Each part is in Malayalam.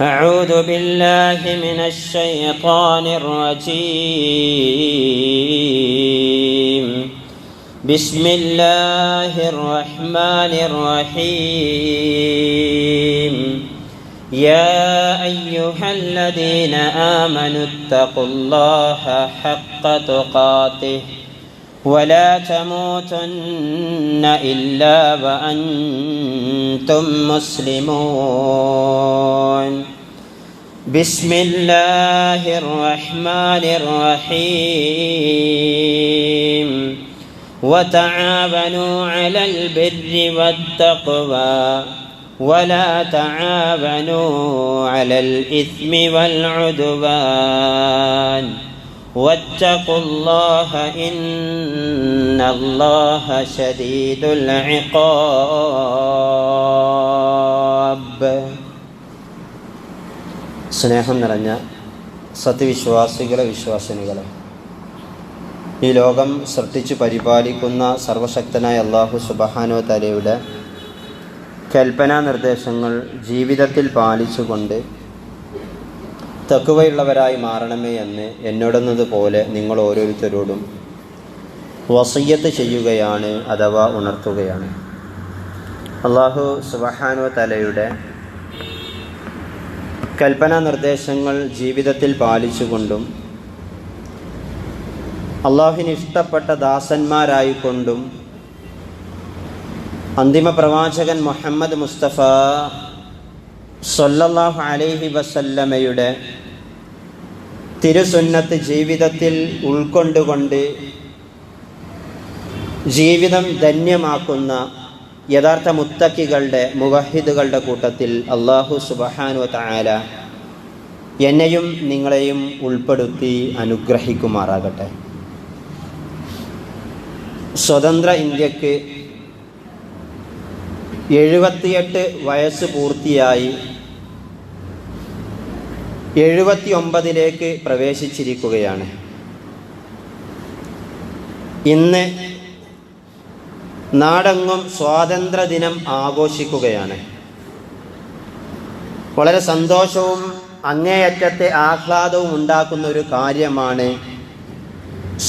أعوذ بالله من الشيطان الرجيم. بسم الله الرحمن الرحيم. يا أيها الذين آمنوا اتقوا الله حق تقاته ولا تموتن إلا وأنتم مسلمون. بسم الله الرحمن الرحيم. وتعاونوا على البر والتقوى ولا تعاونوا على الإثم والعدوان واتقوا الله إن الله شديد العقاب. സ്നേഹം നിറഞ്ഞ സത്യവിശ്വാസികളെ, വിശ്വാസിനികളെ, ഈ ലോകം സൃഷ്ടിച്ചു പരിപാലിക്കുന്ന സർവശക്തനായ അല്ലാഹു സുബ്ഹാനഹു വ തആലയുടെ കൽപ്പനാ നിർദ്ദേശങ്ങൾ ജീവിതത്തിൽ പാലിച്ചുകൊണ്ട് തഖ്വയുള്ളവരായി മാറണമേ എന്ന് എന്നോടെന്നതുപോലെ നിങ്ങൾ ഓരോരുത്തരോടും വസിയ്യത്ത് ചെയ്യുകയാണ്, അഥവാ ഉണർത്തുകയാണ്. അല്ലാഹു സുബ്ഹാനഹു വ തആലയുടെ കൽപ്പനാ നിർദ്ദേശങ്ങൾ ജീവിതത്തിൽ പാലിച്ചുകൊണ്ടും അല്ലാഹുവിന് ഇഷ്ടപ്പെട്ട ദാസന്മാരായിക്കൊണ്ടും അന്തിമ പ്രവാചകൻ മുഹമ്മദ് മുസ്തഫ സ്വല്ലല്ലാഹു അലൈഹി വസല്ലമയുടെ തിരുസുന്നത്ത് ജീവിതത്തിൽ ഉൾക്കൊണ്ടുകൊണ്ട് ജീവിതം ധന്യമാക്കുന്ന യഥാർത്ഥ മുത്തക്കികളുടെ, മുവഹിദുകളുടെ കൂട്ടത്തിൽ അല്ലാഹു സുബ്ഹാനഹു വ തആല എന്നെയും നിങ്ങളെയും ഉൾപ്പെടുത്തി അനുഗ്രഹിക്കുമാറാകട്ടെ. സ്വതന്ത്ര ഇന്ത്യക്ക് 78 വയസ്സ് പൂർത്തിയായി 79ലേക്ക് പ്രവേശിച്ചിരിക്കുകയാണ്. ഇന്ന് നാടെങ്ങും സ്വാതന്ത്ര്യദിനം ആഘോഷിക്കുകയാണ്. വളരെ സന്തോഷവും അങ്ങേയറ്റത്തെ ആഹ്ലാദവും ഉണ്ടാക്കുന്ന ഒരു കാര്യമാണ്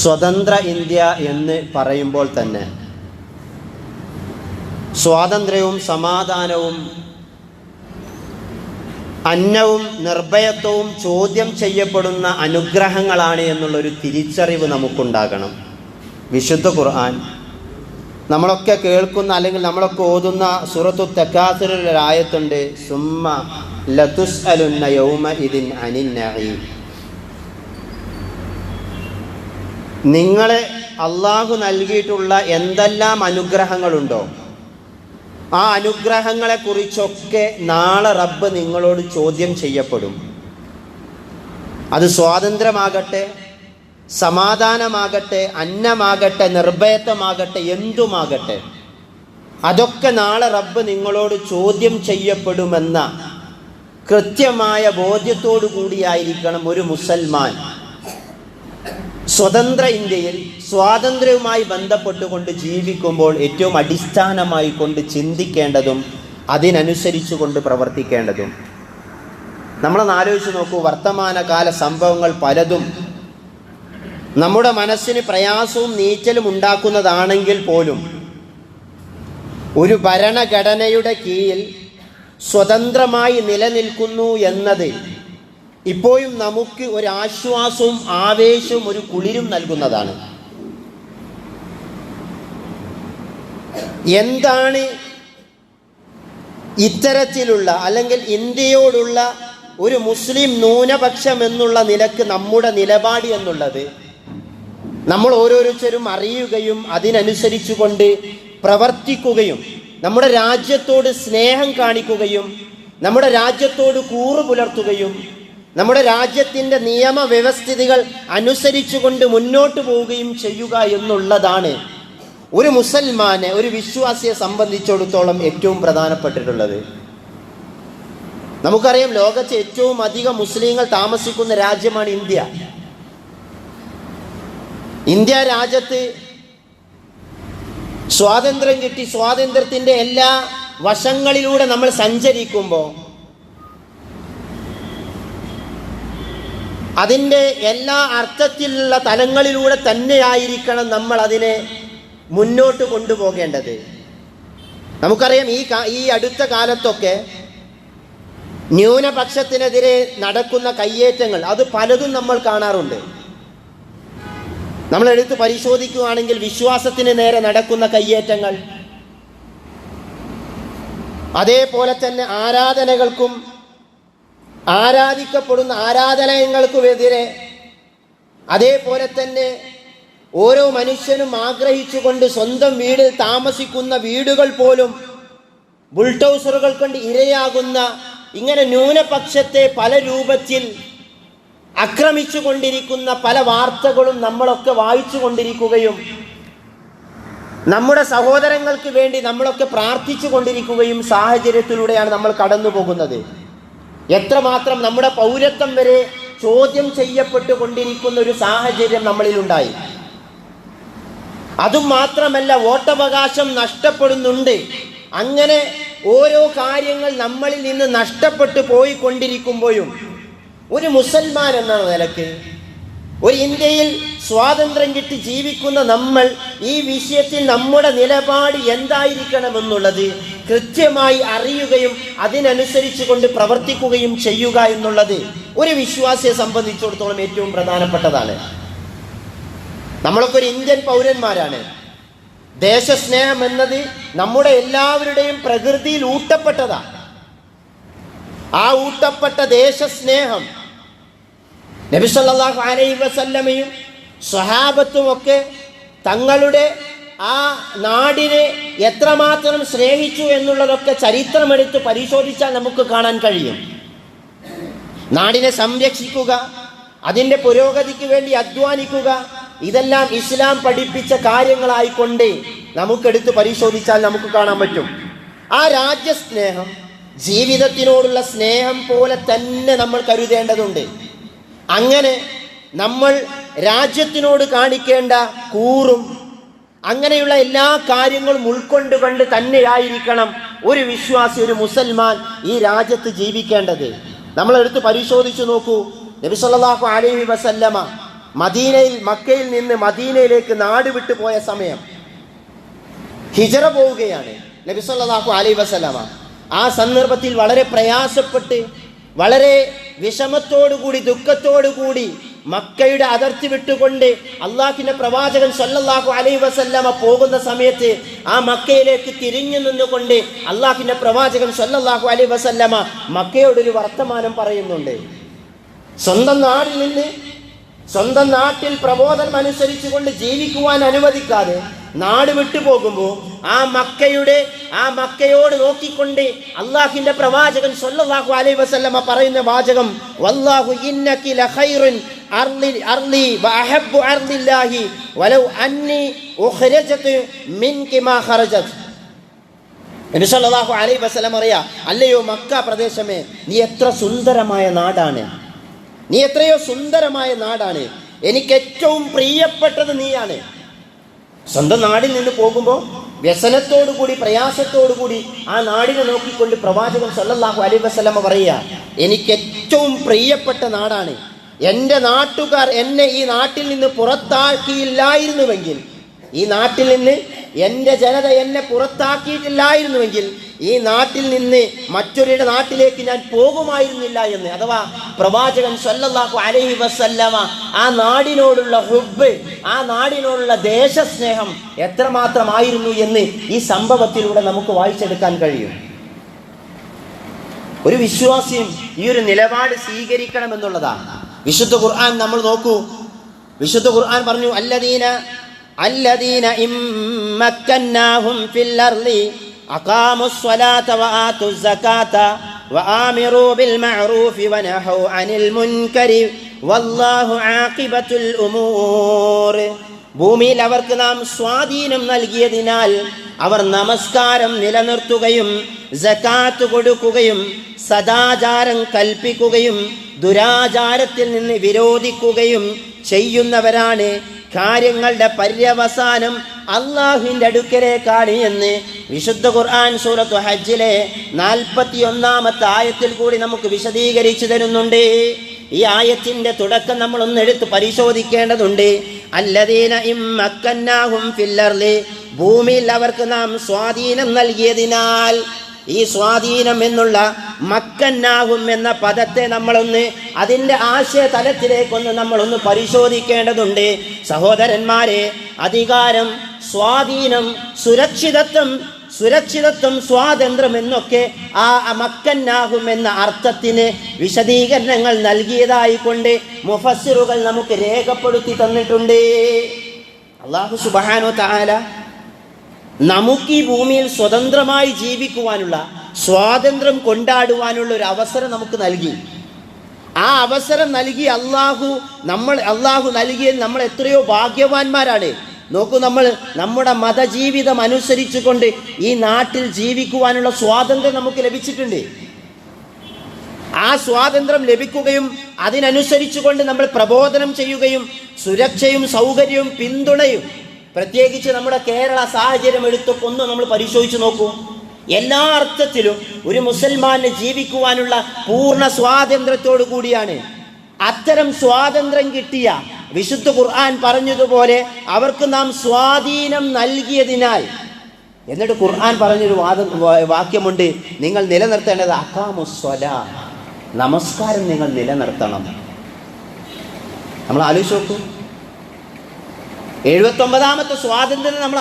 സ്വതന്ത്ര ഇന്ത്യ എന്ന് പറയുമ്പോൾ തന്നെ. സ്വാതന്ത്ര്യവും സമാധാനവും അന്നവും നിർഭയത്വവും ചോദ്യം ചെയ്യപ്പെടുന്ന അനുഗ്രഹങ്ങളാണ് എന്നുള്ളൊരു തിരിച്ചറിവ് നമുക്കുണ്ടാകണം. വിശുദ്ധ ഖുർആൻ നമ്മളൊക്കെ കേൾക്കുന്ന, അല്ലെങ്കിൽ നമ്മളൊക്കെ ഓതുന്ന സൂറത്തു തകാസുറിൽ ഒരു ആയത്തുണ്ട്, സുമ്മ ലതുസ്അലുന്ന യൗമഇദിൻ അനിൻ നഈം. നിങ്ങളെ അള്ളാഹു നൽകിയിട്ടുള്ള എന്തെല്ലാം അനുഗ്രഹങ്ങളുണ്ടോ ആ അനുഗ്രഹങ്ങളെക്കുറിച്ചൊക്കെ നാളെ റബ്ബ് നിങ്ങളോട് ചോദ്യം ചെയ്യപ്പെടും. അത് സ്വാതന്ത്ര്യമാകട്ടെ, സമാധാനമാകട്ടെ, അന്നമാകട്ടെ, നിർഭയത്വമാകട്ടെ, എന്തുമാകട്ടെ, അതൊക്കെ നാളെ റബ്ബ് നിങ്ങളോട് ചോദ്യം ചെയ്യപ്പെടുമെന്ന കൃത്യമായ ബോധ്യത്തോടു കൂടിയായിരിക്കണം ഒരു മുസൽമാൻ സ്വതന്ത്ര ഇന്ത്യയിൽ സ്വാതന്ത്ര്യവുമായി ബന്ധപ്പെട്ടുകൊണ്ട് ജീവിക്കുമ്പോൾ ഏറ്റവും അടിസ്ഥാനമായി കൊണ്ട് ചിന്തിക്കേണ്ടതും അതിനനുസരിച്ചു കൊണ്ട് പ്രവർത്തിക്കേണ്ടതും. നമ്മളൊന്ന് ആലോചിച്ച് നോക്കൂ, വർത്തമാനകാല സംഭവങ്ങൾ പലതും നമ്മുടെ മനസ്സിന് പ്രയാസവും നീറ്റലും ഉണ്ടാക്കുന്നതാണെങ്കിൽ പോലും ഒരു ഭരണഘടനയുടെ കീഴിൽ സ്വതന്ത്രമായി നിലനിൽക്കുന്നു എന്നത് ഇപ്പോഴും നമുക്ക് ഒരു ആശ്വാസവും ആവേശവും ഒരു കുളിരും നൽകുന്നതാണ്. എന്താണ് ഇത്തരത്തിലുള്ള, അല്ലെങ്കിൽ ഇന്ത്യയോടുള്ള ഒരു മുസ്ലിം ന്യൂനപക്ഷം എന്നുള്ള നിലക്ക് നമ്മുടെ നിലപാട് എന്നുള്ളത് നമ്മൾ ഓരോരുത്തരും അറിയുകയും അതിനനുസരിച്ചു കൊണ്ട് പ്രവർത്തിക്കുകയും നമ്മുടെ രാജ്യത്തോട് സ്നേഹം കാണിക്കുകയും നമ്മുടെ രാജ്യത്തോട് കൂറ് പുലർത്തുകയും നമ്മുടെ രാജ്യത്തിൻ്റെ നിയമവ്യവസ്ഥിതികൾ അനുസരിച്ചുകൊണ്ട് മുന്നോട്ട് പോവുകയും ചെയ്യുക എന്നുള്ളതാണ് ഒരു മുസൽമാനെ, ഒരു വിശ്വാസിയെ സംബന്ധിച്ചിടത്തോളം ഏറ്റവും പ്രധാനപ്പെട്ടിട്ടുള്ളത്. നമുക്കറിയാം, ലോകത്തെ ഏറ്റവും അധികം മുസ്ലിങ്ങൾ താമസിക്കുന്ന രാജ്യമാണ് ഇന്ത്യ. ഇന്ത്യ രാജ്യത്ത് സ്വാതന്ത്ര്യം കിട്ടി, സ്വാതന്ത്ര്യത്തിൻ്റെ എല്ലാ വശങ്ങളിലൂടെ നമ്മൾ സഞ്ചരിക്കുമ്പോൾ അതിൻ്റെ എല്ലാ അർത്ഥത്തിലുള്ള തലങ്ങളിലൂടെ തന്നെയായിരിക്കണം നമ്മൾ അതിനെ മുന്നോട്ട് കൊണ്ടുപോകേണ്ടത്. നമുക്കറിയാം ഈ അടുത്ത കാലത്തൊക്കെ ന്യൂനപക്ഷത്തിനെതിരെ നടക്കുന്ന കയ്യേറ്റങ്ങൾ അത് പലതും നമ്മൾ കാണാറുണ്ട്. നമ്മൾ എടുത്ത് പരിശോധിക്കുകയാണെങ്കിൽ വിശ്വാസത്തിന് നേരെ നടക്കുന്ന കയ്യേറ്റങ്ങൾ, അതേപോലെ തന്നെ ആരാധനകൾക്കും ആരാധിക്കപ്പെടുന്ന ആരാധനാലയങ്ങൾക്കുമെതിരെ, അതേപോലെ തന്നെ ഓരോ മനുഷ്യനും ആഗ്രഹിച്ചുകൊണ്ട് സ്വന്തം വീടിൽ താമസിക്കുന്ന വീടുകൾ പോലും ബുൾഡോസറുകൾ കൊണ്ട് ഇരയാകുന്ന, ഇങ്ങനെ ന്യൂനപക്ഷത്തെ പല രൂപത്തിൽ ആക്രമിച്ചു കൊണ്ടിരിക്കുന്ന പല വാർത്തകളും നമ്മളൊക്കെ വായിച്ചു കൊണ്ടിരിക്കുകയും നമ്മുടെ സഹോദരങ്ങൾക്ക് വേണ്ടി നമ്മളൊക്കെ പ്രാർത്ഥിച്ചു കൊണ്ടിരിക്കുകയും സാഹചര്യത്തിലൂടെയാണ് നമ്മൾ കടന്നു പോകുന്നത്. എത്രമാത്രം നമ്മുടെ പൗരത്വം വരെ ചോദ്യം ചെയ്യപ്പെട്ടു കൊണ്ടിരിക്കുന്ന ഒരു സാഹചര്യം നമ്മളിലുണ്ടായി. അതും മാത്രമല്ല, വോട്ടവകാശം നഷ്ടപ്പെടുന്നുണ്ട്. അങ്ങനെ ഓരോ കാര്യങ്ങൾ നമ്മളിൽ നിന്ന് നഷ്ടപ്പെട്ടു പോയിക്കൊണ്ടിരിക്കുമ്പോഴും ഒരു മുസൽമാൻ എന്ന നിലയ്ക്ക്, ഒരു ഇന്ത്യയിൽ സ്വാതന്ത്ര്യം കിട്ടി ജീവിക്കുന്ന നമ്മൾ ഈ വിഷയത്തിൽ നമ്മുടെ നിലപാട് എന്തായിരിക്കണമെന്നുള്ളത് കൃത്യമായി അറിയുകയും അതിനനുസരിച്ച് കൊണ്ട് പ്രവർത്തിക്കുകയും ചെയ്യുക എന്നുള്ളത് ഒരു വിശ്വാസിയെ സംബന്ധിച്ചിടത്തോളം ഏറ്റവും പ്രധാനപ്പെട്ടതാണ്. നമ്മളൊക്കെ ഒരു ഇന്ത്യൻ പൗരന്മാരാണ്. ദേശസ്നേഹം എന്നത് നമ്മുടെ എല്ലാവരുടെയും പ്രകൃതിയിൽ ഊട്ടപ്പെട്ടതാണ്. ആ ഊട്ടപ്പെട്ട ദേശസ്നേഹം നബി സല്ലല്ലാഹു അലൈഹി വസല്ലമയും സ്വഹാബത്തും ഒക്കെ തങ്ങളുടെ ആ നാടിനെ എത്രമാത്രം സ്നേഹിച്ചു എന്നുള്ളതൊക്കെ ചരിത്രമെടുത്ത് പരിശോധിച്ചാൽ നമുക്ക് കാണാൻ കഴിയും. നാടിനെ സംരക്ഷിക്കുക, അതിൻ്റെ പുരോഗതിക്ക് വേണ്ടി അധ്വാനിക്കുക, ഇതെല്ലാം ഇസ്ലാം പഠിപ്പിച്ച കാര്യങ്ങളായിക്കൊണ്ട് നമുക്കെടുത്ത് പരിശോധിച്ചാൽ നമുക്ക് കാണാൻ പറ്റും. ആ രാജ്യസ്നേഹം ജീവിതത്തിനോടുള്ള സ്നേഹം പോലെ തന്നെ നമ്മൾ കരുതേണ്ടതുണ്ട്. അങ്ങനെ നമ്മൾ രാജ്യത്തിനോട് കാണിക്കേണ്ട കൂറും അങ്ങനെയുള്ള എല്ലാ കാര്യങ്ങളും ഉൾക്കൊണ്ടുകൊണ്ട് തന്നെയായിരിക്കണം ഒരു വിശ്വാസി, ഒരു മുസൽമാൻ ഈ രാജ്യത്ത് ജീവിക്കേണ്ടത്. നമ്മളെടുത്ത് പരിശോധിച്ചു നോക്കൂ. നബി സല്ലല്ലാഹു അലൈഹി വസല്ലമ മക്കയിൽ നിന്ന് മദീനയിലേക്ക് നാട് വിട്ടു പോയ സമയം ഹിജറ പോവുകയാണ് നബി സല്ലല്ലാഹു അലൈഹി വസല്ലമ. ആ സന്ദർഭത്തിൽ വളരെ പ്രയാസപ്പെട്ട്, വളരെ വിഷമത്തോടുകൂടി, ദുഃഖത്തോടുകൂടി മക്കയുടെ അതിർത്തി വിട്ടുകൊണ്ട് അള്ളാഹുവിന്റെ പ്രവാചകൻ സല്ലല്ലാഹു അലൈഹി വസല്ലമ പോകുന്ന സമയത്ത് ആ മക്കയിലേക്ക് തിരിഞ്ഞു നിന്നുകൊണ്ട് അള്ളാഹുവിന്റെ പ്രവാചകൻ സല്ലല്ലാഹു അലൈഹി വസല്ലമ മക്കയോടൊരു വർത്തമാനം പറയുന്നുണ്ട്. സ്വന്തം നാടിൽ നിന്ന്, സ്വന്തം നാട്ടിൽ പ്രബോധനം അനുസരിച്ചുകൊണ്ട് ജീവിക്കുവാൻ അനുവദിക്കാതെ നാട് വിട്ടു പോകുമ്പോൾ ആ മക്കയോട് നോക്കിക്കൊണ്ട് അള്ളാഹുവിന്റെ പ്രവാചകൻ സല്ലല്ലാഹു അലൈഹി വസല്ലമ പറയുന്ന വാചകം, വല്ലാഹു ഇന്നകി ലഖൈറുൻ അർളി വഅഹബ്ബു അർളില്ലാഹി വലൗ അന്നി ഉഖ്റജത് മിൻകി മാ ഖറജത്. നബി സല്ലല്ലാഹു അലൈഹി വസല്ലമ പറയാ, അല്ലയോ മക്ക പ്രദേശമേ, നീ എത്ര സുന്ദരമായ നാടാണ്, നീ എത്രയോ സുന്ദരമായ നാടാണ്, എനിക്ക് ഏറ്റവും പ്രിയപ്പെട്ടത് നീയാണ്. സ്വന്തം നാടിൽ നിന്ന് പോകുമ്പോൾ വ്യസനത്തോടുകൂടി, പ്രയാസത്തോടുകൂടി ആ നാടിനെ നോക്കിക്കൊണ്ട് പ്രവാചകൻ സല്ലല്ലാഹു അലൈഹി വസല്ലമ പറയുക, എനിക്ക് ഏറ്റവും പ്രിയപ്പെട്ട നാടാണ്. എൻ്റെ നാട്ടുകാർ എന്നെ ഈ നാട്ടിൽ നിന്ന് പുറത്താക്കിയില്ലായിരുന്നുവെങ്കിൽ, ഈ നാട്ടിൽ നിന്ന് എൻ്റെ ജനത എന്നെ പുറത്താക്കിയിട്ടില്ലായിരുന്നുവെങ്കിൽ ഈ നാട്ടിൽ നിന്ന് മറ്റൊരു നാട്ടിലേക്ക് ഞാൻ പോകുമായിരുന്നില്ല എന്ന്. അഥവാ പ്രവാചകൻ സല്ലല്ലാഹു അലൈഹി വസല്ലമ ആ നാടിനോടുള്ള ഹുബ്ബ്, ആ നാടിനോടുള്ള ദേശസ്നേഹം എത്രമാത്രമായിരുന്നു എന്ന് ഈ സംഭവത്തിലൂടെ നമുക്ക് വായിച്ചെടുക്കാൻ കഴിയും. ഒരു വിശ്വാസിയും ഈ ഒരു നിലപാട് സ്വീകരിക്കണമെന്നുള്ളതാണ്. വിശുദ്ധ ഖുർആൻ നമ്മൾ നോക്കൂ. വിശുദ്ധ ഖുർആൻ പറഞ്ഞു, അല്ലദീന ഇമ്മക്കന്നാഹും ഫിൽ അർളി അഖാമുസ് സ്വലാത വആതുസ് സകാത വആമിറൂ ബിൽ മഅറൂഫി വനഹൗ അനിൽ മുൻകരി വല്ലാഹു ആഖിബത്തുൽ ഉമൂർ. ഭൂമിയിൽ അവർക്ക് നാം സ്വാധീനം നൽകിയതിനാൽ അവർ നമസ്കാരം നിലനിർത്തുകയും സകാത്ത് കൊടുക്കുകയും സദാചാരം കൽപ്പിക്കുകയും ദുരാചാരത്തിൽ നിന്ന് വിരോധിക്കുകയും ചെയ്യുന്നവരാണ്. കാര്യങ്ങളുടെ പര്യവസാനം അള്ളാഹുവിൻ്റെ അടുക്കലേക്കാണ് എന്ന് വിശുദ്ധ ഖുർആൻ സൂറത്ത് ഹജ്ജിലെ 41-ാമത്തെ ആയത്തിൽ കൂടി നമുക്ക് വിശദീകരിച്ചു തരുന്നുണ്ട്. ഈ ആയത്തിന്റെ തുടക്കം നമ്മൾ ഒന്ന് എടുത്ത് പരിശോധിക്കേണ്ടതുണ്ട്. അല്ലദീന ഇമ്മക്കന്നാഹും ഫിൽ അർളി, ഭൂമിയിൽ അവർക്ക് നാം സ്വാധീനം നൽകിയതിനാൽ. ഈ സ്വാധീനം എന്നുള്ള മക്കന്നാഹും എന്ന പദത്തെ നമ്മളൊന്ന് അതിൻ്റെ ആശയ തലത്തിലേക്കൊന്ന് നമ്മളൊന്ന് പരിശോധിക്കേണ്ടതുണ്ട്. സഹോദരന്മാരെ, അധികാരം, സ്വാധീനം, സുരക്ഷിതത്വം, സ്വാതന്ത്ര്യം എന്നൊക്കെ ആ മക്കന്നാഹും എന്ന അർത്ഥത്തിന് വിശദീകരണങ്ങൾ നൽകിയതായിക്കൊണ്ട് മുഫസ്സിറുകൾ നമുക്ക് രേഖപ്പെടുത്തി തന്നിട്ടുണ്ട്. അല്ലാഹു സുബ്ഹാനഹു തആല നമുക്ക് ഈ ഭൂമിയിൽ സ്വതന്ത്രമായി ജീവിക്കുവാനുള്ള, സ്വാതന്ത്ര്യം കൊണ്ടാടുവാനുള്ള ഒരു അവസരം നമുക്ക് നൽകി. ആ അവസരം നൽകി അള്ളാഹു നൽകിയത് നമ്മൾ എത്രയോ ഭാഗ്യവാന്മാരാണ്. നോക്കൂ, നമ്മൾ നമ്മുടെ മതജീവിതം അനുസരിച്ചുകൊണ്ട് ഈ നാട്ടിൽ ജീവിക്കുവാനുള്ള സ്വാതന്ത്ര്യം നമുക്ക് ലഭിച്ചിട്ടുണ്ട്. ആ സ്വാതന്ത്ര്യം ലഭിക്കുകയും അതിനനുസരിച്ചുകൊണ്ട് നമ്മൾ പ്രബോധനം ചെയ്യുകയും സുരക്ഷയും സൗകര്യവും പിന്തുണയും, പ്രത്യേകിച്ച് നമ്മുടെ കേരള സാഹചര്യം എടുത്തൊന്ന് നമ്മൾ പരിശോധിച്ച് നോക്കൂ. എല്ലാ അർത്ഥത്തിലും ഒരു മുസൽമാന് ജീവിക്കുവാനുള്ള പൂർണ്ണ സ്വാതന്ത്ര്യത്തോടു കൂടിയാണ്. അത്തരം സ്വാതന്ത്ര്യം കിട്ടിയ വിശുദ്ധ ഖുർആൻ പറഞ്ഞതുപോലെ അവർക്ക് നാം സ്വാധീനം നൽകിയതിനാൽ, എന്നിട്ട് ഖുർആൻ പറഞ്ഞൊരു വാക്യമുണ്ട്, നിങ്ങൾ നിലനിർത്തേണ്ടത് അഖാമുസ്സലാ, നമസ്കാരം നിങ്ങൾ നിലനിർത്തണം. നമ്മൾ ആലോചിച്ച് നോക്കൂ. 79ാമത്തെ സ്വാതന്ത്ര്യം നമ്മൾ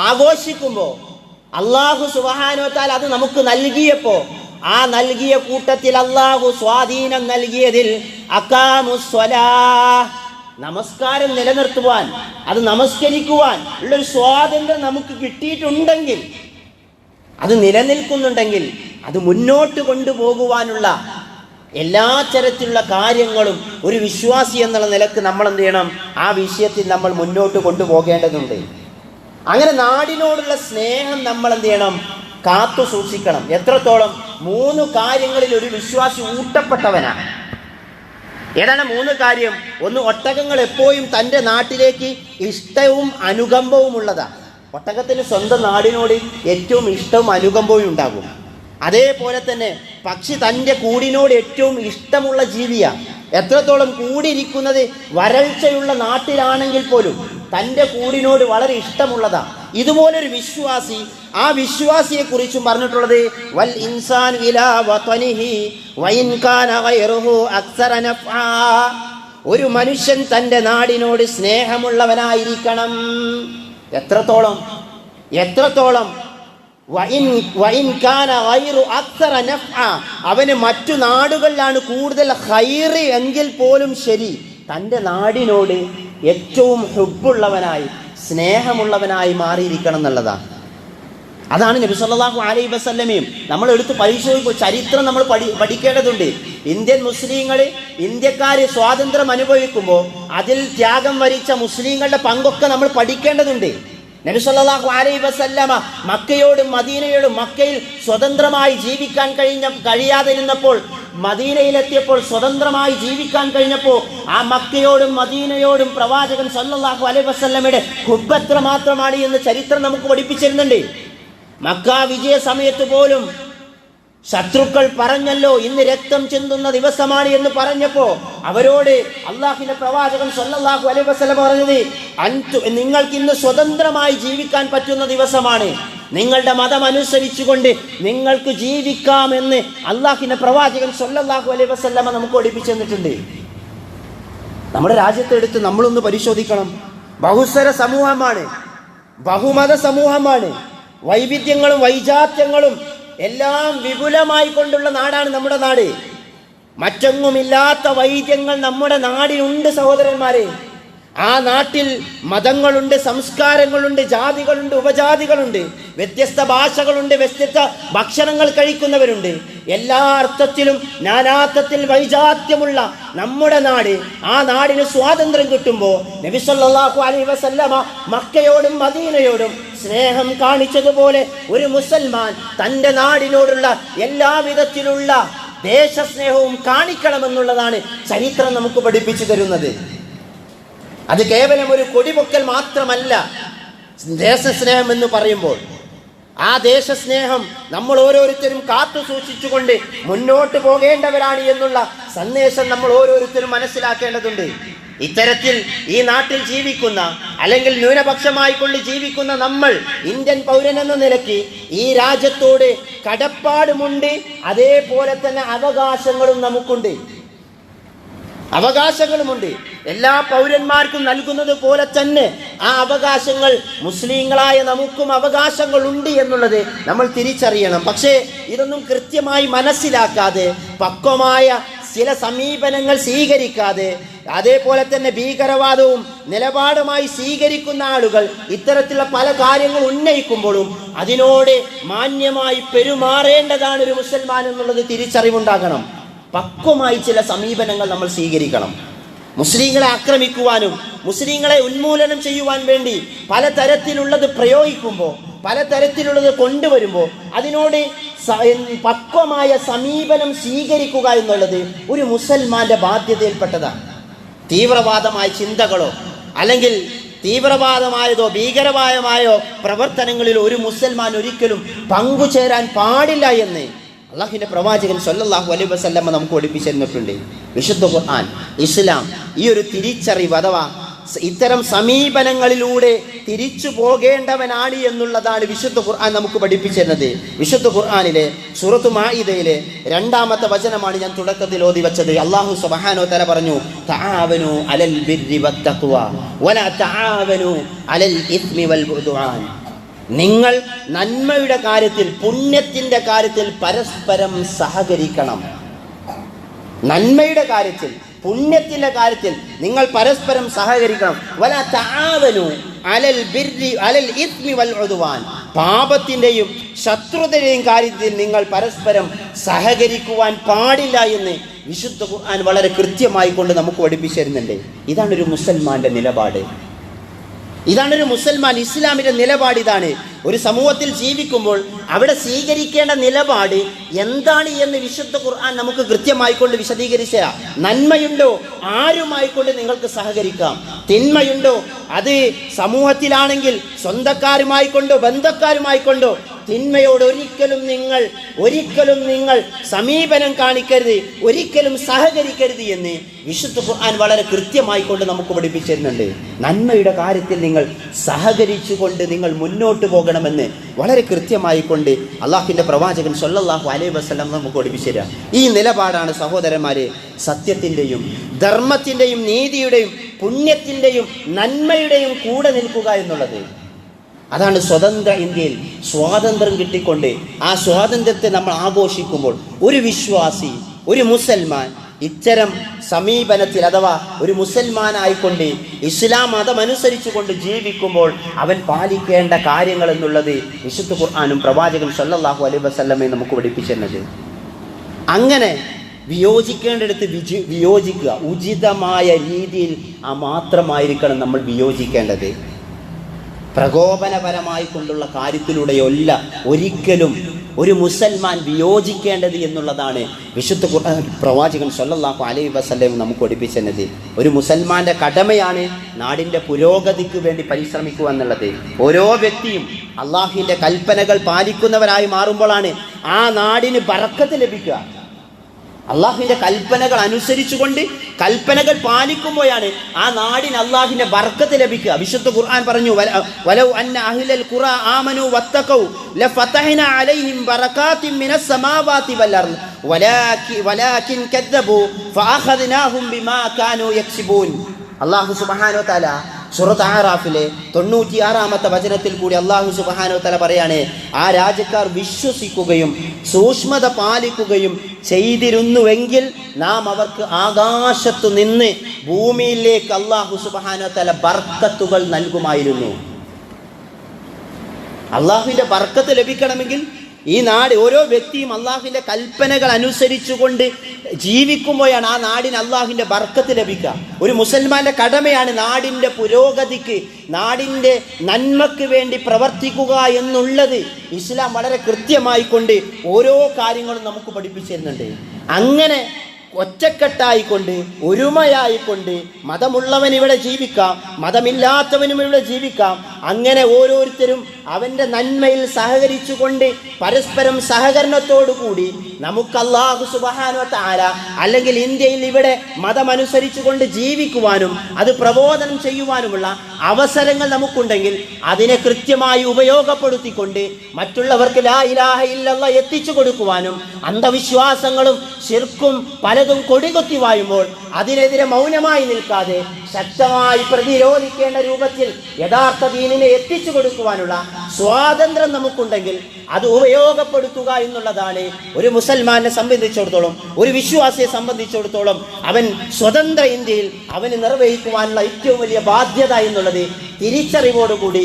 ആഘോഷിക്കുമ്പോൾ അല്ലാഹു സുബ്ഹാനഹു വ തആല അത് നമുക്ക് നൽകിയപ്പോൾ, ആ നൽകിയ കൂട്ടത്തിൽ അല്ലാഹു സ്വാധീനം നൽകിയതിൽ അഖാമുസ്സലാ, നമസ്കാരം നിലനിർത്തുവാൻ, അത് നമസ്കരിക്കുവാൻ ഉള്ളൊരു സ്വാതന്ത്ര്യം നമുക്ക് കിട്ടിയിട്ടുണ്ടെങ്കിൽ, അത് നിലനിൽക്കുന്നുണ്ടെങ്കിൽ, അത് മുന്നോട്ട് കൊണ്ടുപോകുവാനുള്ള എല്ലാ തരത്തിലുള്ള കാര്യങ്ങളും ഒരു വിശ്വാസി എന്നുള്ള നിലക്ക് നമ്മൾ എന്ത് ചെയ്യണം? ആ വിഷയത്തിൽ നമ്മൾ മുന്നോട്ട് കൊണ്ടുപോകേണ്ടതുണ്ട്. അങ്ങനെ നാടിനോടുള്ള സ്നേഹം നമ്മൾ എന്ത് ചെയ്യണം? കാത്തു സൂക്ഷിക്കണം. എത്രത്തോളം? 3 കാര്യങ്ങളിൽ ഒരു വിശ്വാസി ഊട്ടപ്പെട്ടവനാണ്. ഏതാണ് 3 കാര്യം? ഒന്ന്, ഒട്ടകങ്ങൾ എപ്പോഴും തൻ്റെ നാട്ടിലേക്ക് ഇഷ്ടവും അനുകമ്പവും ഉള്ളതാണ്. ഒട്ടകത്തിന് സ്വന്തം നാടിനോട് ഏറ്റവും ഇഷ്ടവും അനുകമ്പവും ഉണ്ടാകും. അതേപോലെ തന്നെ പക്ഷി തൻ്റെ കൂടിനോട് ഏറ്റവും ഇഷ്ടമുള്ള ജീവിയാണ്. എത്രത്തോളം കൂടിയിരിക്കുന്നത് വരൾച്ചയുള്ള നാട്ടിലാണെങ്കിൽ പോലും തൻ്റെ കൂടിനോട് വളരെ ഇഷ്ടമുള്ളതാണ്. ഇതുപോലൊരു വിശ്വാസി, ആ വിശ്വാസിയെ കുറിച്ചും പറഞ്ഞിട്ടുള്ളത് വൽ ഇൻസാൻ ഇലാ വതനിഹി വഇൻ കാന ഗൈറുഹു അക്സറ നഫ്ആ, ഒരു മനുഷ്യൻ തൻ്റെ നാടിനോട് സ്നേഹമുള്ളവനായിരിക്കണം. എത്രത്തോളം വഇൻ കാന ഗൈറു അക്സറ നഫ്ആ, അവന് മറ്റു നാടുകളിലാണ് കൂടുതൽ ഖൈറ് എങ്കിൽ പോലും ശരി, തൻ്റെ നാടിനോട് ഏറ്റവും ഹുബ്ബുള്ളവനായി, സ്നേഹമുള്ളവനായി മാറിയിരിക്കണം എന്നുള്ളതാണ്. അതാണ് നബി സല്ലല്ലാഹു അലൈഹി വസല്ലമയും നമ്മൾ എടുത്ത് പരിശോധിക്കുക. ചരിത്രം നമ്മൾ പഠിക്കേണ്ടതുണ്ട്. ഇന്ത്യൻ മുസ്ലിങ്ങൾ, ഇന്ത്യക്കാർ സ്വാതന്ത്ര്യം അനുഭവിക്കുമ്പോൾ അതിൽ ത്യാഗം വരിച്ച മുസ്ലിങ്ങളുടെ പങ്കൊക്കെ നമ്മൾ പഠിക്കേണ്ടതുണ്ട്. നബി സല്ലല്ലാഹു അലൈഹി വസല്ലമ മക്കയോടും മദീനയോടും, മക്കയിൽ സ്വതന്ത്രമായി ജീവിക്കാൻ കഴിയാതിരുന്നപ്പോൾ മദീനയിലെത്തിയപ്പോൾ സ്വതന്ത്രമായി ജീവിക്കാൻ കഴിഞ്ഞപ്പോൾ ആ മക്കയോടും മദീനയോടും പ്രവാചകൻ സല്ലല്ലാഹു അലൈഹി വസല്ലമയുടെ ഹുബ്ബ് എത്ര മാത്രമാണ് എന്ന് ചരിത്രം നമുക്ക് പഠിപ്പിച്ചിരുന്നുണ്ട്. മക്ക വിജയ സമയത്ത് പോലും ശത്രുക്കൾ പറഞ്ഞല്ലോ ഇന്ന് രക്തം ചിന്തുന്ന ദിവസമാണ് എന്ന് പറഞ്ഞപ്പോൾ അവരോട് അള്ളാഹുവിന്റെ പ്രവാചകൻ സല്ലല്ലാഹു അലൈഹി വസല്ലം പറഞ്ഞത്, നിങ്ങൾക്ക് ഇന്ന് സ്വതന്ത്രമായി ജീവിക്കാൻ പറ്റുന്ന ദിവസമാണ്, നിങ്ങളുടെ മതം അനുസരിച്ചുകൊണ്ട് നിങ്ങൾക്ക് ജീവിക്കാമെന്ന് അള്ളാഹുവിന്റെ പ്രവാചകൻ സല്ലല്ലാഹു അലൈഹി വസല്ലം നമുക്ക് പഠിപ്പിച്ചു തന്നിട്ടുണ്ട്. നമ്മുടെ രാജ്യത്തെടുത്ത് നമ്മളൊന്ന് പരിശോധിക്കണം. ബഹുസ്വര സമൂഹമാണ്, ബഹുമത സമൂഹമാണ്, വൈവിധ്യങ്ങളും വൈജാത്യങ്ങളും എല്ലാം വിപുലമായി കൊണ്ടുള്ള നാടാണ് നമ്മുടെ നാട്. മറ്റെങ്ങുമില്ലാത്ത വൈദ്യങ്ങൾ നമ്മുടെ നാടിനുണ്ട് സഹോദരന്മാരെ. ആ നാട്ടിൽ മതങ്ങളുണ്ട്, സംസ്കാരങ്ങളുണ്ട്, ജാതികളുണ്ട്, ഉപജാതികളുണ്ട്, വ്യത്യസ്ത ഭാഷകളുണ്ട്, വ്യത്യസ്ത ഭക്ഷണങ്ങൾ കഴിക്കുന്നവരുണ്ട്. എല്ലാ അർത്ഥത്തിലും നാനാർത്ഥത്തിൽ വൈജാത്യമുള്ള നമ്മുടെ നാട്, ആ നാടിന് സ്വാതന്ത്ര്യം കിട്ടുമ്പോൾ നബി സല്ലല്ലാഹു അലൈഹി വസല്ലമ മക്കയോടും മദീനയോടും സ്നേഹം കാണിച്ചതുപോലെ ഒരു മുസൽമാൻ തൻ്റെ നാടിനോടുള്ള എല്ലാവിധത്തിലുള്ള ദേശസ്നേഹവും കാണിക്കണമെന്നുള്ളതാണ് ചരിത്രം നമുക്ക് പഠിപ്പിച്ചു തരുന്നത്. അത് കേവലം ഒരു കൊടിപൊക്കൽ മാത്രമല്ല ദേശസ്നേഹം എന്ന് പറയുമ്പോൾ. ആ ദേശസ്നേഹം നമ്മൾ ഓരോരുത്തരും കാത്തു സൂക്ഷിച്ചുകൊണ്ട് മുന്നോട്ട് പോകേണ്ടവരാണ് എന്നുള്ള സന്ദേശം നമ്മൾ ഓരോരുത്തരും മനസ്സിലാക്കേണ്ടതുണ്ട്. ഇത്തരത്തിൽ ഈ നാട്ടിൽ ജീവിക്കുന്ന അല്ലെങ്കിൽ ന്യൂനപക്ഷമായി കൊണ്ട് ജീവിക്കുന്ന നമ്മൾ ഇന്ത്യൻ പൗരൻ എന്ന നിലയ്ക്ക് ഈ രാജ്യത്തോട് കടപ്പാടുമുണ്ട്. അതേപോലെ തന്നെ അവകാശങ്ങളും നമുക്കുണ്ട്. അവകാശങ്ങളുമുണ്ട്. എല്ലാ പൗരന്മാർക്കും നൽകുന്നത് പോലെ തന്നെ ആ അവകാശങ്ങൾ മുസ്ലിങ്ങളായ നമുക്കും അവകാശങ്ങളുണ്ട് എന്നുള്ളത് നമ്മൾ തിരിച്ചറിയണം. പക്ഷേ ഇതൊന്നും കൃത്യമായി മനസ്സിലാക്കാതെ പക്വമായ ചില സമീപനങ്ങൾ സ്വീകരിക്കാതെ അതേപോലെ തന്നെ ഭീകരവാദവും നിലപാടുമായി സ്വീകരിക്കുന്ന ആളുകൾ ഇത്തരത്തിലുള്ള പല കാര്യങ്ങൾ ഉന്നയിക്കുമ്പോഴും അതിനോട് മാന്യമായി പെരുമാറേണ്ടതാണ് ഒരു മുസൽമാൻ എന്നുള്ളത് തിരിച്ചറിവുണ്ടാകണം. പക്വമായി ചില സമീപനങ്ങൾ നമ്മൾ സ്വീകരിക്കണം. മുസ്ലിങ്ങളെ ആക്രമിക്കുവാനും മുസ്ലിങ്ങളെ ഉന്മൂലനം ചെയ്യുവാൻ വേണ്ടി പലതരത്തിലുള്ളത് പ്രയോഗിക്കുമ്പോൾ, പലതരത്തിലുള്ളത് കൊണ്ടുവരുമ്പോൾ അതിനോട് പക്വമായ സമീപനം സ്വീകരിക്കുക എന്നുള്ളത് ഒരു മുസൽമാന്റെ ബാധ്യതയിൽപ്പെട്ടതാണ്. തീവ്രവാദമായ ചിന്തകളോ അല്ലെങ്കിൽ തീവ്രവാദമായതോ ഭീകരവാദമായോ പ്രവർത്തനങ്ങളിൽ ഒരു മുസൽമാൻ ഒരിക്കലും പങ്കുചേരാൻ പാടില്ല എന്ന് അള്ളാഹുവിന്റെ പ്രവാചകൻ സല്ലല്ലാഹു അലൈഹി വസല്ലം നമുക്ക് പഠിപ്പിച്ചു തന്നിട്ടുണ്ട്. വിശുദ്ധ ഖുർആൻ, ഇസ്ലാം ഈ ഒരു തിരിച്ചറിവ് അഥവാ ഇത്തരം സമീപനങ്ങളിലൂടെ തിരിച്ചു പോകേണ്ടവനാണ് എന്നുള്ളതാണ് വിശുദ്ധ ഖുർആൻ നമുക്ക് പഠിപ്പിച്ചു തരുന്നത്. വിശുദ്ധ ഖുർആനിലെ സൂറത്ത് മാഇദയിലെ 2-ാമത്തെ വചനമാണ് ഞാൻ തുടക്കത്തിൽ ഓതി വെച്ചത്. അല്ലാഹു സുബ്ഹാനഹു വ തആല പറഞ്ഞു, തആവനു അലൽ ബിർരി വത്തഖ്വ വലാ തആവനു അലൽ ഇസ്മി വൽ ഉദ്വാൻ. നിങ്ങൾ നന്മയുടെ കാര്യത്തിൽ, പുണ്യത്തിന്റെ കാര്യത്തിൽ പരസ്പരം സഹകരിക്കണം. നന്മയുടെ കാര്യത്തിൽ, പുണ്യത്തിന്റെ കാര്യത്തിൽ നിങ്ങൾ പരസ്പരം സഹകരിക്കണം. വലാ തആവനു അലൽ ബിർരി അലൽ ഇസ്മി വൽ ഉദ്വാൻ. പാപത്തിന്റെയും ശത്രുതയുടെയും കാര്യത്തിൽ നിങ്ങൾ പരസ്പരം സഹകരിക്കുവാൻ പാടില്ല എന്ന് വിശുദ്ധ ഖുർആൻ വളരെ കൃത്യമായി കൊണ്ട് നമുക്ക് പഠിപ്പിച്ചു തരുന്നുണ്ട്. ഇതാണ് ഒരു മുസൽമാന്റെ നിലപാട്. ഇതാണ് ഒരു മുസൽമാൻ, ഇസ്ലാമിന്റെ നിലപാട് ഇതാണ്. ഒരു സമൂഹത്തിൽ ജീവിക്കുമ്പോൾ അവിടെ സ്വീകരിക്കേണ്ട നിലപാട് എന്താണ് എന്ന് വിശുദ്ധ ഖുർആൻ നമുക്ക് കൃത്യമായിക്കൊണ്ട് വിശദീകരിച്ച. നന്മയുണ്ടോ ആരുമായിക്കൊണ്ട് നിങ്ങൾക്ക് സഹകരിക്കാം. തിന്മയുണ്ടോ അത് സമൂഹത്തിലാണെങ്കിൽ സ്വന്തക്കാരുമായിക്കൊണ്ടോ ബന്ധക്കാരുമായിക്കൊണ്ടോ തിന്മയോട് ഒരിക്കലും നിങ്ങൾ സമീപനം കാണിക്കരുത്, ഒരിക്കലും സഹകരിക്കരുത് എന്ന് വിശുദ്ധ ഖുർആൻ വളരെ കൃത്യമായി കൊണ്ട് നമുക്ക് പഠിപ്പിച്ചു തരുന്നുണ്ട്. നന്മയുടെ കാര്യത്തിൽ നിങ്ങൾ സഹകരിച്ചുകൊണ്ട് നിങ്ങൾ മുന്നോട്ട് പോകണമെന്ന് വളരെ കൃത്യമായി കൊണ്ട് അള്ളാഹുവിൻ്റെ പ്രവാചകൻ സല്ലല്ലാഹു അലൈഹി വസല്ലം നമുക്ക് പഠിപ്പിച്ചു തരാം. ഈ നിലപാടാണ് സഹോദരന്മാരെ സത്യത്തിൻ്റെയും ധർമ്മത്തിൻ്റെയും നീതിയുടെയും പുണ്യത്തിൻ്റെയും നന്മയുടെയും കൂടെ നിൽക്കുക എന്നുള്ളത്. അതാണ് സ്വതന്ത്ര ഇന്ത്യയിൽ സ്വാതന്ത്ര്യം കിട്ടിക്കൊണ്ട് ആ സ്വാതന്ത്ര്യത്തെ നമ്മൾ ആഘോഷിക്കുമ്പോൾ ഒരു വിശ്വാസി, ഒരു മുസൽമാൻ ഇത്തരം സമീപനത്തിൽ അഥവാ ഒരു മുസൽമാനായിക്കൊണ്ട് ഇസ്ലാം മതമനുസരിച്ചു കൊണ്ട് ജീവിക്കുമ്പോൾ അവൻ പാലിക്കേണ്ട കാര്യങ്ങൾ എന്നുള്ളത് വിശുദ്ധ ഖുർആനും പ്രവാചകൻ സല്ലല്ലാഹു അലൈഹി വസല്ലമയും നമുക്ക് പഠിപ്പിച്ചിരുന്നത്. അങ്ങനെ വിയോജിക്കേണ്ടടുത്ത് വിയോജിക്കുക, ഉചിതമായ രീതിയിൽ മാത്രമായിരിക്കണം നമ്മൾ വിയോജിക്കേണ്ടത്. പ്രകോപനപരമായി കൊണ്ടുള്ള കാര്യത്തിലൂടെയല്ല ഒരിക്കലും ഒരു മുസൽമാൻ വിയോജിക്കേണ്ടത് എന്നുള്ളതാണ് വിശുദ്ധ ഖുർആൻ പ്രവാചകൻ സല്ലല്ലാഹു അലൈഹി വസല്ലം നമുക്ക് പഠിപ്പിച്ചത്. ഒരു മുസൽമാന്റെ കടമയാണ് നാടിൻ്റെ പുരോഗതിക്ക് വേണ്ടി പരിശ്രമിക്കുക എന്നുള്ളത്. ഓരോ വ്യക്തിയും അള്ളാഹുവിൻ്റെ കൽപ്പനകൾ പാലിക്കുന്നവരായി മാറുമ്പോഴാണ് ആ നാടിന് ബറക്കത്ത് ലഭിക്കുക. അള്ളാഹുവിൻ്റെ കൽപ്പനകൾ അനുസരിച്ചുകൊണ്ട് കൽപ്പനകൾ പാലിക്കുമ്പോഴാണ് ആ നാടിന് അള്ളാഹുവിൻ്റെ ബർക്കത്ത് ലഭിക്കുക. വിശുദ്ധ ഖുർആൻ പറഞ്ഞു, വലൗ അന്ന അഹ്ലൽ ഖുറ ആമനു വത്തഖൗ ലഫതഹ്നാ അലൈഹിം ബറകാതിൻ മിനസ് സമാവാതി വൽ അർദ് വലാകിൻ കദ്ദബു ഫഅഖദ്നാഹും ബിമാ കാനൂ യക്സിബൂൻ. അല്ലാഹു സുബ്ഹാനഹു വ തആല സൂറത്ത് ആറാഫിലെ 96-ാമത്തെ വചനത്തിൽ കൂടി അല്ലാഹു സുബ്ഹാനഹു വ തആല പറയാണ്, ആ രാജ്യക്കാർ വിശ്വസിക്കുകയും സൂക്ഷ്മത പാലിക്കുകയും ചെയ്തിരുന്നുവെങ്കിൽ നാം അവർക്ക് ആകാശത്തു നിന്ന് ഭൂമിയിലേക്ക് അല്ലാഹു സുബ്ഹാനഹു വ തആല ബർക്കത്തുകൾ നൽകുമായിരുന്നു. അള്ളാഹുവിൻ്റെ ബർക്കത്ത് ലഭിക്കണമെങ്കിൽ ഈ നാട് ഓരോ വ്യക്തിയും അള്ളാഹുവിൻ്റെ കൽപ്പനകൾ അനുസരിച്ചുകൊണ്ട് ജീവിക്കുമ്പോഴാണ് ആ നാടിന് അള്ളാഹുവിൻ്റെ ബർക്കത്ത് ലഭിക്കുക. ഒരു മുസൽമാന്റെ കടമയാണ് നാടിൻ്റെ പുരോഗതിക്ക്, നാടിൻ്റെ നന്മയ്ക്ക് വേണ്ടി പ്രവർത്തിക്കുക എന്നുള്ളത് ഇസ്ലാം വളരെ കൃത്യമായി കൊണ്ട് ഓരോ കാര്യങ്ങളും നമുക്ക് പഠിപ്പിച്ചു തരുന്നുണ്ട്. അങ്ങനെ ഒറ്റക്കെട്ടായിക്കൊണ്ട് ഒരുമയായിക്കൊണ്ട് മതമുള്ളവൻ ഇവിടെ ജീവിക്കാം, മതമില്ലാത്തവനും ഇവിടെ ജീവിക്കാം. അങ്ങനെ ഓരോരുത്തരും അവൻ്റെ നന്മയിൽ സഹകരിച്ചുകൊണ്ട് പരസ്പരം സഹകരണത്തോടുകൂടി നമുക്ക് അല്ലാഹു സുബ്ഹാനഹു വ തആല അല്ലെങ്കിൽ ഇന്ത്യയിൽ ഇവിടെ മതമനുസരിച്ചുകൊണ്ട് ജീവിക്കുവാനും അത് പ്രബോധനം ചെയ്യുവാനുമുള്ള അവസരങ്ങൾ നമുക്കുണ്ടെങ്കിൽ അതിനെ കൃത്യമായി ഉപയോഗപ്പെടുത്തിക്കൊണ്ട് മറ്റുള്ളവർക്ക് ലാ ഇലാഹ ഇല്ലല്ലാഹ് എത്തിച്ചു കൊടുക്കുവാനും അന്ധവിശ്വാസങ്ങളും ശിർക്കും പലതും കൊടികൊത്തി വായുമ്പോൾ അതിനെതിരെ മൗനമായി നിൽക്കാതെ ശക്തമായി പ്രതിരോധിക്കേണ്ട രൂപത്തിൽ യഥാർത്ഥ ദീനിനെ എത്തിച്ചു കൊടുക്കുവാനുള്ള സ്വാതന്ത്ര്യം നമുക്കുണ്ടെങ്കിൽ അത് ഉപയോഗപ്പെടുത്തുക എന്നുള്ളതാണ് ഒരു മുസൽമാനെ സംബന്ധിച്ചിടത്തോളം, ഒരു വിശ്വാസിയെ സംബന്ധിച്ചിടത്തോളം അവൻ സ്വതന്ത്ര ഇന്ത്യയിൽ അവന് നിർവഹിക്കുവാനുള്ള ഏറ്റവും വലിയ ബാധ്യത എന്നുള്ളത് തിരിച്ചറിവോടുകൂടി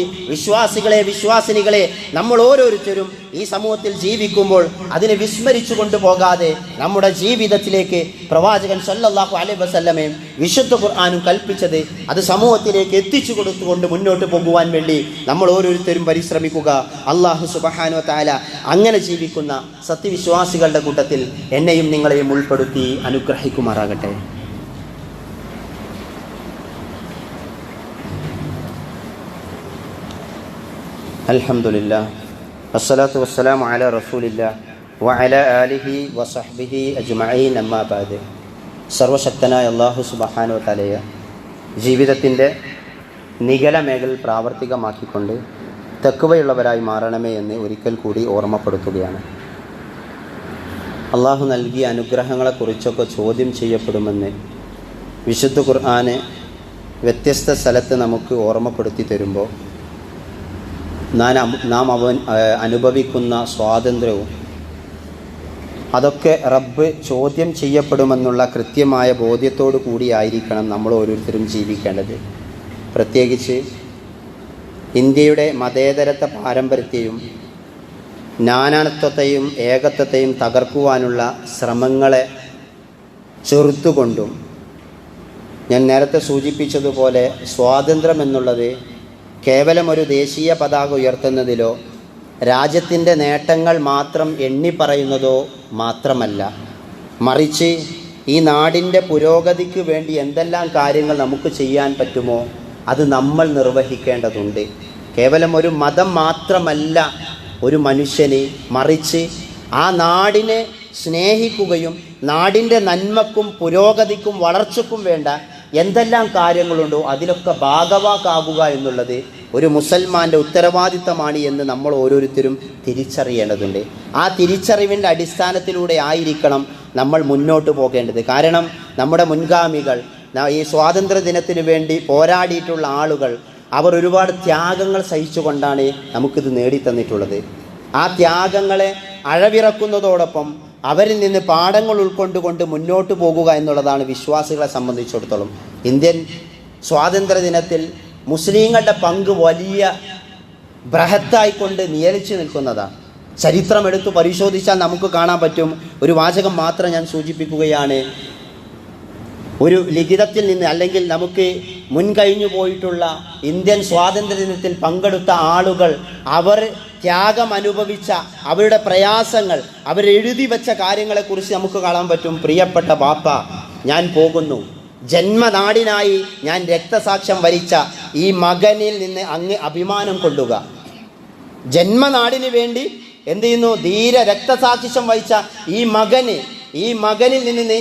വിശ്വാസിനികളെ നമ്മൾ ഓരോരുത്തരും ഈ സമൂഹത്തിൽ ജീവിക്കുമ്പോൾ അതിനെ വിസ്മരിച്ചു കൊണ്ടുപോകാതെ നമ്മുടെ ജീവിതത്തിലേക്ക് പ്രവാചകൻ സല്ലല്ലാഹു അലൈഹി വസല്ലമയും വിശുദ്ധ ഖുർആനും കൽപ്പിച്ചത് അത് സമൂഹത്തിലേക്ക് എത്തിച്ചു കൊടുത്തുകൊണ്ട് മുന്നോട്ട് പോകുവാൻ വേണ്ടി നമ്മൾ ഓരോരുത്തരും പരിശ്രമിക്കുക. അല്ലാഹു സുബ്ഹാനഹു വ തആല അങ്ങനെ ജീവിക്കുന്ന സത്യവിശ്വാസികളുടെ കൂട്ടത്തിൽ എന്നെയും നിങ്ങളെയും ഉൾപ്പെടുത്തി അനുഗ്രഹിക്കുമാറാകട്ടെ. അൽഹംദുലില്ലാഹ് വസ്സലാത്തു വസ്സലാമു അലാ റസൂലില്ലാഹ് വഅലാ ആലിഹി വസഹ്ബിഹി അജ്മഈൻ അമ്മാ ബഅദ്. സർവശക്തനായ അല്ലാഹു സുബ്ഹാനഹു വ തആലയെ ജീവിതത്തിൻ്റെ നിഗല മേഖല പ്രാവർത്തികമാക്കിക്കൊണ്ട് തഖ്വയുള്ളവരായി മാറണമേ എന്ന് ഒരിക്കൽ കൂടി ഓർമ്മപ്പെടുത്തുകയാണ്. അള്ളാഹു നൽകിയ അനുഗ്രഹങ്ങളെക്കുറിച്ചൊക്കെ ചോദ്യം ചെയ്യപ്പെടുമെന്ന് വിശുദ്ധ ഖുർആന് വ്യത്യസ്ത സ്ഥലത്ത് നമുക്ക് ഓർമ്മപ്പെടുത്തി തരുമ്പോൾ നാം അനുഭവിക്കുന്ന സ്വാതന്ത്ര്യവും അതൊക്കെ റബ്ബ് ചോദ്യം ചെയ്യപ്പെടുമെന്നുള്ള കൃത്യമായ ബോധ്യത്തോടു കൂടിയായിരിക്കണം നമ്മൾ ഓരോരുത്തരും ജീവിക്കേണ്ടത്. പ്രത്യേകിച്ച് ഇന്ത്യയുടെ മതേതരത്വ പാരമ്പര്യത്തെയും നാനാത്വത്തെയും ഏകത്വത്തെയും തകർക്കുവാനുള്ള ശ്രമങ്ങളെ ചെറുത്തുകൊണ്ടും ഞാൻ നേരത്തെ സൂചിപ്പിച്ചതുപോലെ സ്വാതന്ത്ര്യം എന്നുള്ളത് കേവലം ഒരു ദേശീയ പതാക ഉയർത്തുന്നതിലോ രാജ്യത്തിൻ്റെ നേട്ടങ്ങൾ മാത്രം എണ്ണിപ്പറയുന്നതോ മാത്രമല്ല, മറിച്ച് ഈ നാടിൻ്റെ പുരോഗതിക്ക് വേണ്ടി എന്തെല്ലാം കാര്യങ്ങൾ നമുക്ക് ചെയ്യാൻ പറ്റുമോ അത് നമ്മൾ നിർവഹിക്കേണ്ടതുണ്ട്. കേവലം ഒരു മതം മാത്രമല്ല ഒരു മനുഷ്യന്, മറിച്ച് ആ നാടിനെ സ്നേഹിക്കുകയും നാടിൻ്റെ നന്മക്കും പുരോഗതിക്കും വളർച്ചയ്ക്കും വേണ്ട എന്തെല്ലാം കാര്യങ്ങളുണ്ടോ അതിലൊക്കെ ഭാഗവാക്കാകുക എന്നുള്ളത് ഒരു മുസൽമാൻ്റെ ഉത്തരവാദിത്തമാണ് എന്ന് നമ്മൾ ഓരോരുത്തരും തിരിച്ചറിയേണ്ടതുണ്ട്. ആ തിരിച്ചറിവിൻ്റെ അടിസ്ഥാനത്തിലൂടെ ആയിരിക്കണം നമ്മൾ മുന്നോട്ട് പോകേണ്ടത്. കാരണം നമ്മുടെ മുൻഗാമികൾ ഈ സ്വാതന്ത്ര്യ ദിനത്തിന് വേണ്ടി പോരാടിയിട്ടുള്ള ആളുകൾ അവർ ഒരുപാട് ത്യാഗങ്ങൾ സഹിച്ചുകൊണ്ടാണ് നമുക്കിത് നേടിത്തന്നിട്ടുള്ളത്. ആ ത്യാഗങ്ങളെ അഴവിറക്കുന്നതോടൊപ്പം അവരിൽ നിന്ന് പാഠങ്ങൾ ഉൾക്കൊണ്ടുകൊണ്ട് മുന്നോട്ട് പോകുക എന്നുള്ളതാണ് വിശ്വാസികളെ സംബന്ധിച്ചിടത്തോളം. ഇന്ത്യൻ സ്വാതന്ത്ര്യ ദിനത്തിൽ മുസ്ലിങ്ങളുടെ പങ്ക് വലിയ ബൃഹത്തായിക്കൊണ്ട് നിയലിച്ചു നിൽക്കുന്നതാണ്. ചരിത്രം എടുത്തു പരിശോധിച്ചാൽ നമുക്ക് കാണാൻ പറ്റും. ഒരു വാചകം മാത്രം ഞാൻ സൂചിപ്പിക്കുകയാണ്. ഒരു ലിഖിതത്തിൽ നിന്ന് അല്ലെങ്കിൽ നമുക്ക് മുൻകഴിഞ്ഞു പോയിട്ടുള്ള ഇന്ത്യൻ സ്വാതന്ത്ര്യ ദിനത്തിൽ പങ്കെടുത്ത ആളുകൾ അവർ ത്യാഗം അനുഭവിച്ച അവരുടെ പ്രയാസങ്ങൾ അവരെഴുതി വെച്ച കാര്യങ്ങളെക്കുറിച്ച് നമുക്ക് കാണാൻ പറ്റും. പ്രിയപ്പെട്ട ബാപ്പ, ഞാൻ പോകുന്നു. ജന്മനാടിനായി ഞാൻ രക്തസാക്ഷ്യം വരിച്ച ഈ മകനിൽ നിന്ന് അങ്ങ് അഭിമാനം കൊള്ളുക. ജന്മനാടിന് വേണ്ടി എന്ത് ചെയ്യുന്നു? ധീര രക്തസാക്ഷ്യം വഹിച്ച ഈ മകനിൽ നിന്ന്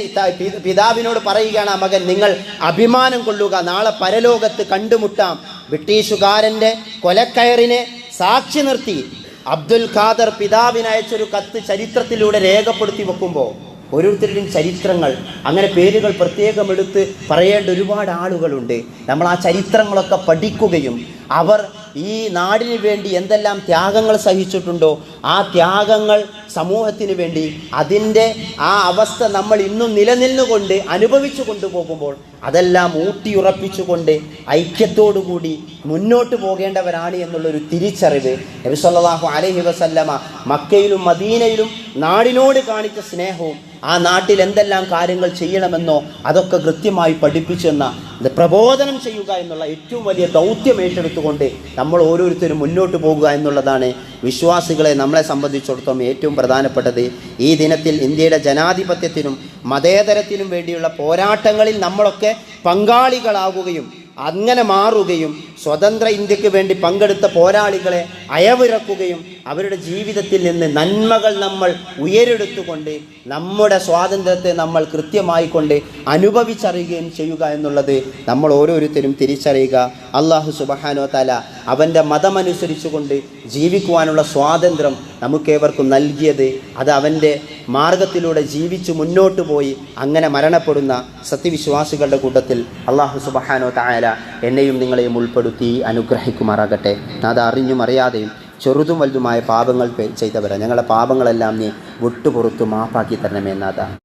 പിതാവിനോട് പറയുകയാണ്, ആ മകൻ നിങ്ങൾ അഭിമാനം കൊള്ളുക, നാളെ പരലോകത്ത് കണ്ടുമുട്ടാം. ബ്രിട്ടീഷുകാരൻ്റെ കൊലക്കയറിനെ സാക്ഷി നിർത്തി അബ്ദുൽ ഖാദർ പിതാവിനയച്ചൊരു കത്ത് ചരിത്രത്തിലൂടെ രേഖപ്പെടുത്തി വെക്കുമ്പോൾ ഓരോരുത്തരുടെയും ചരിത്രങ്ങൾ അങ്ങനെ പേരുകൾ പ്രത്യേകം എടുത്ത് പറയേണ്ട ഒരുപാട് ആളുകളുണ്ട്. നമ്മൾ ആ ചരിത്രങ്ങളൊക്കെ പഠിക്കുകയും അവർ ഈ നാടിന് വേണ്ടി എന്തെല്ലാം ത്യാഗങ്ങൾ സഹിച്ചിട്ടുണ്ടോ ആ ത്യാഗങ്ങൾ സമൂഹത്തിന് വേണ്ടി അതിൻ്റെ ആ അവസ്ഥ നമ്മൾ ഇന്നും നിലനിന്നുകൊണ്ട് അനുഭവിച്ചു കൊണ്ടുപോകുമ്പോൾ അതെല്ലാം ഊട്ടിയുറപ്പിച്ചുകൊണ്ട് ഐക്യത്തോടുകൂടി മുന്നോട്ട് പോകേണ്ടവരാണ് എന്നുള്ളൊരു തിരിച്ചറിവ് നബി സല്ലല്ലാഹു അലൈഹി വസല്ലമ മക്കയിലും മദീനയിലും നാടിനോട് കാണിച്ച സ്നേഹവും ആ നാട്ടിൽ എന്തെല്ലാം കാര്യങ്ങൾ ചെയ്യണമെന്നോ അതൊക്കെ കൃത്യമായി പഠിപ്പിച്ചെന്ന പ്രബോധനം ചെയ്യുക എന്നുള്ള ഏറ്റവും വലിയ ദൗത്യം ഏറ്റെടുത്തുകൊണ്ട് നമ്മൾ ഓരോരുത്തരും മുന്നോട്ട് പോകുക എന്നുള്ളതാണ് വിശ്വാസികളെ നമ്മളെ സംബന്ധിച്ചിടത്തോളം ഏറ്റവും പ്രധാനപ്പെട്ടത്. ഈ ദിനത്തിൽ ഇന്ത്യയുടെ ജനാധിപത്യത്തിനും മതേതരത്തിനും വേണ്ടിയുള്ള പോരാട്ടങ്ങളിൽ നമ്മളൊക്കെ പങ്കാളികളാവുകയും അങ്ങനെ മാറുകയും സ്വതന്ത്ര ഇന്ത്യക്ക് വേണ്ടി പങ്കെടുത്ത പോരാളികളെ അയവിറക്കുകയും അവരുടെ ജീവിതത്തിൽ നിന്ന് നന്മകൾ നമ്മൾ ഉയരെടുത്തുകൊണ്ട് നമ്മുടെ സ്വാതന്ത്ര്യത്തെ നമ്മൾ കൃത്യമായി കൊണ്ട് അനുഭവിച്ചറിയുകയും ചെയ്യുക എന്നുള്ളത് നമ്മൾ ഓരോരുത്തരും തിരിച്ചറിയുക. അല്ലാഹു സുബ്ഹാനഹു വ തആല അവൻ്റെ മതമനുസരിച്ചുകൊണ്ട് ജീവിക്കുവാനുള്ള സ്വാതന്ത്ര്യം നമുക്കേവർക്കും നൽകിയത് അത് അവൻ്റെ മാർഗത്തിലൂടെ ജീവിച്ചു മുന്നോട്ട് പോയി അങ്ങനെ മരണപ്പെടുന്ന സത്യവിശ്വാസികളുടെ കൂട്ടത്തിൽ അല്ലാഹു സുബ്ഹാനഹു വ തആല എന്നെയും നിങ്ങളെയും ഉൾപ്പെടുത്തി അനുഗ്രഹിക്കുമാറാകട്ടെ. അത് അറിഞ്ഞും അറിയാതെയും ചെറുതും വലുതുമായ പാപങ്ങൾ ചെയ്തവരാ. ഞങ്ങളുടെ പാപങ്ങളെല്ലാം നീ വിട്ടുപുറത്തു മാപ്പാക്കി തരണമേ നാഥ.